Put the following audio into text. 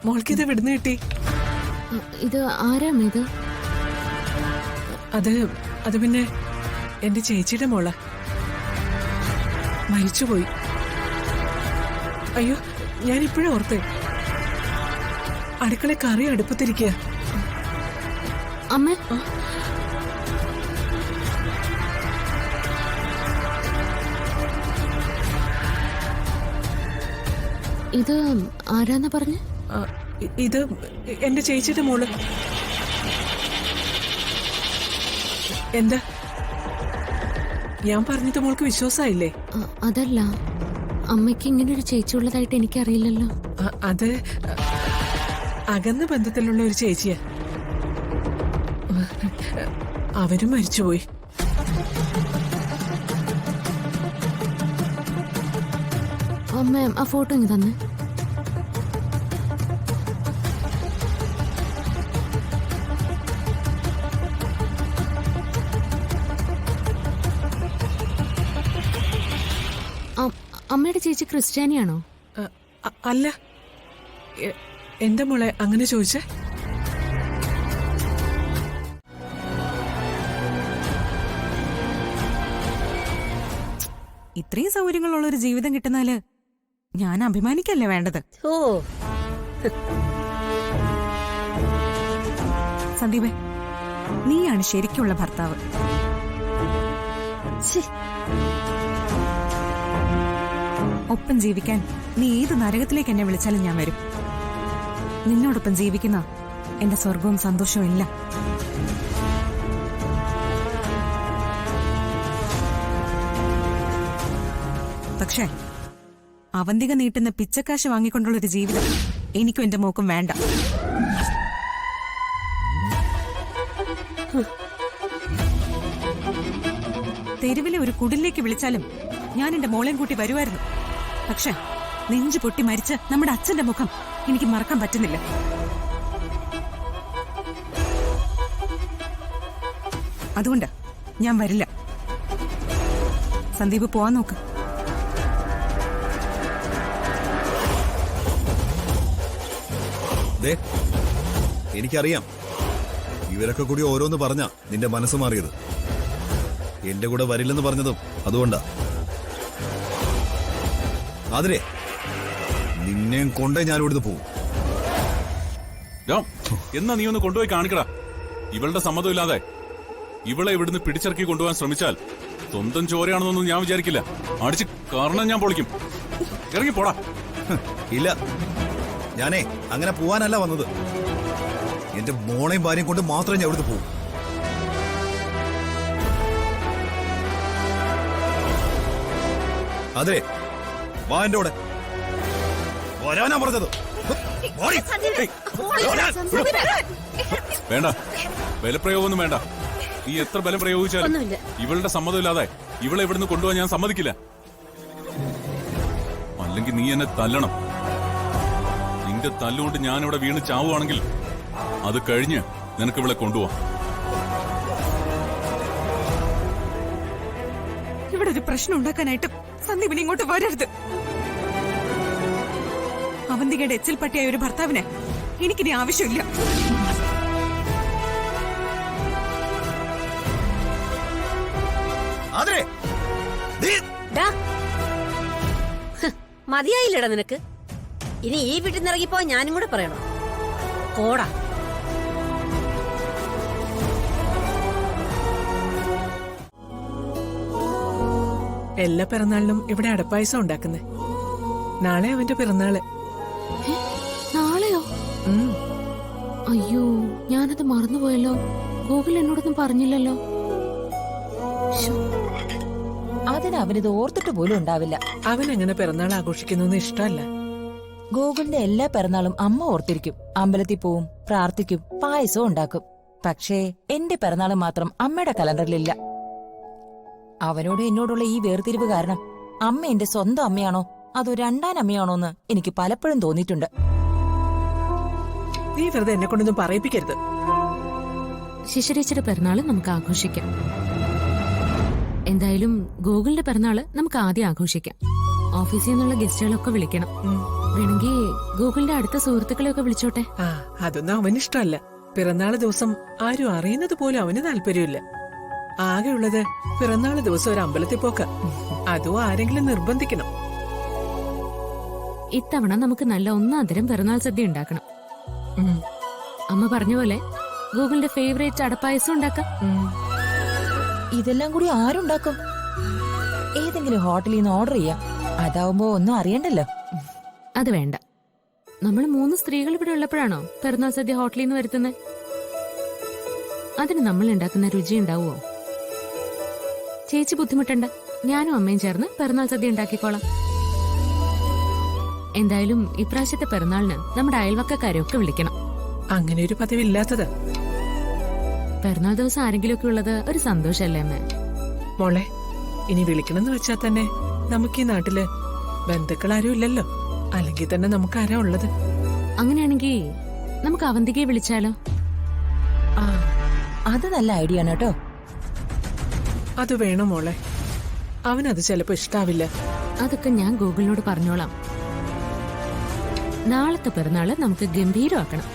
മോൾക്കിത് വിടുന്ന കിട്ടി? ഇത് ആരാണ് ഇത്? അത് പിന്നെ എന്റെ ചേച്ചിയുടെ മോള മരിച്ചുപോയി. അയ്യോ, ഞാനിപ്പോഴും ഓർത്തേ. അടുക്കള കറി അടുപ്പത്തിരിക്കുക. അമ്മ, ഇത് ആരാന്നാ പറഞ്ഞ? ഇത് എന്റെ ചേച്ചിയുടെ മോള്. എന്താ ഞാൻ പറഞ്ഞത് മോൾക്ക് വിശ്വാസായില്ലേ? അതല്ല, അമ്മയ്ക്ക് ഇങ്ങനെ ഒരു ചേച്ചി ഉള്ളതായിട്ട് എനിക്കറിയില്ലല്ലോ. അത് അകന്ന ബന്ധത്തിലുള്ള ഒരു ചേച്ചിയാ. അവരും മരിച്ചുപോയി. അമ്മ, ആ ഫോട്ടോ ഇങ്ങ് തന്നെ. അമ്മയുടെ ചേച്ചി ക്രിസ്ത്യാനിയാണോ? അല്ല. എന്റെ മോളെ അങ്ങനെ ചോദിച്ചേ? ഇത്രയും സൗകര്യങ്ങളുള്ള ഒരു ജീവിതം കിട്ടുന്നാല് ഞാൻ അഭിമാനിക്കല്ലേ വേണ്ടത്. സന്ദീപേ, നീയാണ് ശരിക്കുള്ള ഭർത്താവ്. ഒപ്പം ജീവിക്കാൻ നീ ഏത് നരകത്തിലേക്ക് എന്നെ വിളിച്ചാലും ഞാൻ വരും. നിന്നോടൊപ്പം ജീവിക്കുന്ന എന്റെ സ്വർഗവും സന്തോഷവും എല്ലാം. പക്ഷേ അവന്തിക നീട്ടുന്ന പിച്ചക്കാശ് വാങ്ങിക്കൊണ്ടുള്ളൊരു ജീവിതം എനിക്കും എന്റെ മോക്കും വേണ്ട. തെരുവിലെ ഒരു കുടിലേക്ക് വിളിച്ചാലും ഞാൻ എന്റെ മോളെയും കൂട്ടി വരുമായിരുന്നു. പക്ഷെ നെഞ്ചു പൊട്ടി മരിച്ച് നമ്മുടെ അച്ഛന്റെ മുഖം എനിക്ക് മറക്കാൻ പറ്റുന്നില്ല. അതുകൊണ്ട് ഞാൻ വരില്ല. സന്ദീപ് പോവാൻ നോക്ക്. എനിക്കറിയാം, ഇവരൊക്കെ കൂടി ഓരോന്ന് പറഞ്ഞ നിന്റെ മനസ്സ് മാറിയത്. എന്റെ കൂടെ വരില്ലെന്ന് പറഞ്ഞതും അതുകൊണ്ടാ. അതിരെ നിന്നെയും കൊണ്ടേ ഞാൻ ഇവിടുന്ന് പോകും. എന്നാ നീ ഒന്ന് കൊണ്ടുപോയി കാണിക്കടാ. ഇവളുടെ സമ്മതമില്ലാതെ ഇവളെ ഇവിടുന്ന് പിടിച്ചിറക്കി കൊണ്ടുപോകാൻ ശ്രമിച്ചാൽ സ്വന്തം ചോരയാണെന്നൊന്നും ഞാൻ വിചാരിക്കില്ല. അടിച്ച് കാരണം ഞാൻ പൊളിക്കും. ഇറങ്ങി പോടാ. ഇല്ല, ഞാനേ അങ്ങനെ പോവാനല്ല വന്നത്. എന്റെ മോളെയും ഭാര്യയും കൊണ്ട് മാത്രമേ ഞാൻ ഇവിടുന്ന് പോകും. അതെ, വാ എന്റെ കൂടെ. വരാനാ പറഞ്ഞത്. വേണ്ട, ബലപ്രയോഗമൊന്നും വേണ്ട. നീ എത്ര ബലം പ്രയോഗിച്ചാലും ഇവളുടെ സമ്മതമില്ലാതെ ഇവളെ ഇവിടുന്ന് കൊണ്ടുപോകാൻ ഞാൻ സമ്മതിക്കില്ല. അല്ലെങ്കിൽ നീ എന്നെ തല്ലണം. നിന്റെ തല്ലുകൊണ്ട് ഞാനിവിടെ വീണ് ചാവുകയാണെങ്കിൽ അത് കഴിഞ്ഞ് നിനക്ക് ഇവളെ കൊണ്ടുപോവാം. ഇവിടെ ഒരു പ്രശ്നം ഉണ്ടാക്കാനായിട്ട് സന്ദീപിന് ഇങ്ങോട്ട് വരരുത്. അവന്തികയുടെ എച്ചിൽ പട്ടിയായ ഒരു ഭർത്താവിന് എനിക്കിനി ആവശ്യമില്ല. മതിയായില്ലടാ നിനക്ക്? ഇനി ഈ വീട്ടിൽ നിന്ന് ഇറങ്ങിപ്പോ ഞാനും കൂടെ പറയണോ? പോടാ. എല്ലാ പിറന്നാളിനും ഇവിടെ അടപ്പായസം ഉണ്ടാക്കുന്നേ. നാളെ അവന്റെ പിറന്നാള്. നാളെയോ? അയ്യോ, ഞാനത് മറന്നുപോയല്ലോ. ഗൂഗിൾ എന്നോടൊന്നും പറഞ്ഞില്ലല്ലോ. അതിന് അവനിത് ഓർത്തിട്ട് പോലും ഉണ്ടാവില്ല. അവൻ എങ്ങനെ പിറന്നാൾ ആഘോഷിക്കുന്നു ഇഷ്ടമല്ല. ഗോകുലിന്റെ എല്ലാ പിറന്നാളും അമ്മ ഓർത്തിരിക്കും. അമ്പലത്തിൽ പോവും, പ്രാർത്ഥിക്കും, പായസവും ഉണ്ടാക്കും. പക്ഷേ എന്റെ പിറന്നാള് മാത്രം അമ്മയുടെ കലണ്ടറിലില്ല. അവനോട് എന്നോടുള്ള ഈ വേർതിരിവ് കാരണം അമ്മ എന്റെ സ്വന്തം അമ്മയാണോ അതോ രണ്ടാം അമ്മയാണോന്ന് എനിക്ക് പലപ്പോഴും തോന്നിയിട്ടുണ്ട്. നീ വെറുതെ എന്നെ കൊണ്ടൊന്നും പറയിപ്പിക്കരുത്. ശിശിരേച്ചിയുടെ പിറന്നാള് നമുക്ക് ആഘോഷിക്കാം. എന്തായാലും ഗൂഗിളിന്റെ പിറന്നാള് നമുക്ക് ആദ്യം ആഘോഷിക്കാം. ഓഫീസിൽ നിന്നുള്ള ഗസ്റ്റുകളൊക്കെ വിളിക്കണം. വേണമെങ്കിൽ ഗൂഗിളിന്റെ അടുത്ത സുഹൃത്തുക്കളെയൊക്കെ വിളിച്ചോട്ടെ. ആ അതൊന്നും അവനിഷ്ടമല്ല. പിറന്നാള് ദിവസം ആരും അറിയുന്നത് പോലും അവന് താല്പര്യമില്ല. ആകെയുള്ളത് പിറന്നാള് ദിവസം ഒരു അമ്പലത്തിൽ പോക്ക. അതും ആരെങ്കിലും നിർബന്ധിക്കണം. ഇത്തവണ നമുക്ക് നല്ല ഒന്നാന്തരം പിറന്നാൾ സദ്യ ഉണ്ടാക്കണം. ഉം, അമ്മ പറഞ്ഞ പോലെ ഗൂഗിളിന്റെ ഫേവറേറ്റ് അടപ്പായസം ഉണ്ടാക്കാം. ഉം. ഇതെല്ലാം കൂടി ആരുണ്ടാക്കും? ഏതെങ്കിലും ഹോട്ടലിൽ നിന്ന് ഓർഡർ ചെയ്യാം. അതാവുമ്പോ ഒന്നും അറിയണ്ടല്ലോ. അത് വേണ്ട. നമ്മൾ 3 സ്ത്രീകൾ ഇവിടെ ഉള്ളപ്പോഴാണോ പിറന്നാൾ സദ്യ ഹോട്ടലിൽ നിന്ന് വരുത്തുന്നത്? അതിന് നമ്മൾ ഉണ്ടാക്കുന്ന രുചി ഉണ്ടാവുമോ? ചേച്ചി ബുദ്ധിമുട്ടണ്ട, ഞാനും അമ്മയും ചേർന്ന് പിറന്നാൾ സദ്യ ഉണ്ടാക്കിക്കോളാം. എന്തായാലും ഇപ്രാവശ്യത്തെ പിറന്നാളിന് നമ്മുടെ അയൽവക്കക്കാരെയൊക്കെ വിളിക്കണം. അങ്ങനെ ഒരു പതിവില്ലാത്തത്. പിറന്നാൾ ദിവസം ആരെങ്കിലുമൊക്കെ ഉള്ളത് ഒരു സന്തോഷല്ലേ അമ്മ? മോളെ, ഇനി വിളിക്കണമെന്ന് വെച്ചാൽ തന്നെ നമുക്ക് ഈ നാട്ടില് ബന്ധുക്കളാരും ഇല്ലല്ലോ. അല്ലെങ്കിൽ തന്നെ നമുക്ക് ആരാ ഉള്ളത്? അങ്ങനെയാണെങ്കിൽ നമുക്ക് അവന്തികയെ വിളിച്ചാലോ? ആ അത് നല്ല ഐഡിയ ആണ് കേട്ടോ. അത് വേണം മോളെ. അവനത് ചിലപ്പോ ഇഷ്ടാവില്ല. അതൊക്കെ ഞാൻ ഗൂഗിളിനോട് പറഞ്ഞോളാം. നാളത്തെ പിറന്നാള് നമുക്ക് ഗംഭീരമാക്കണം.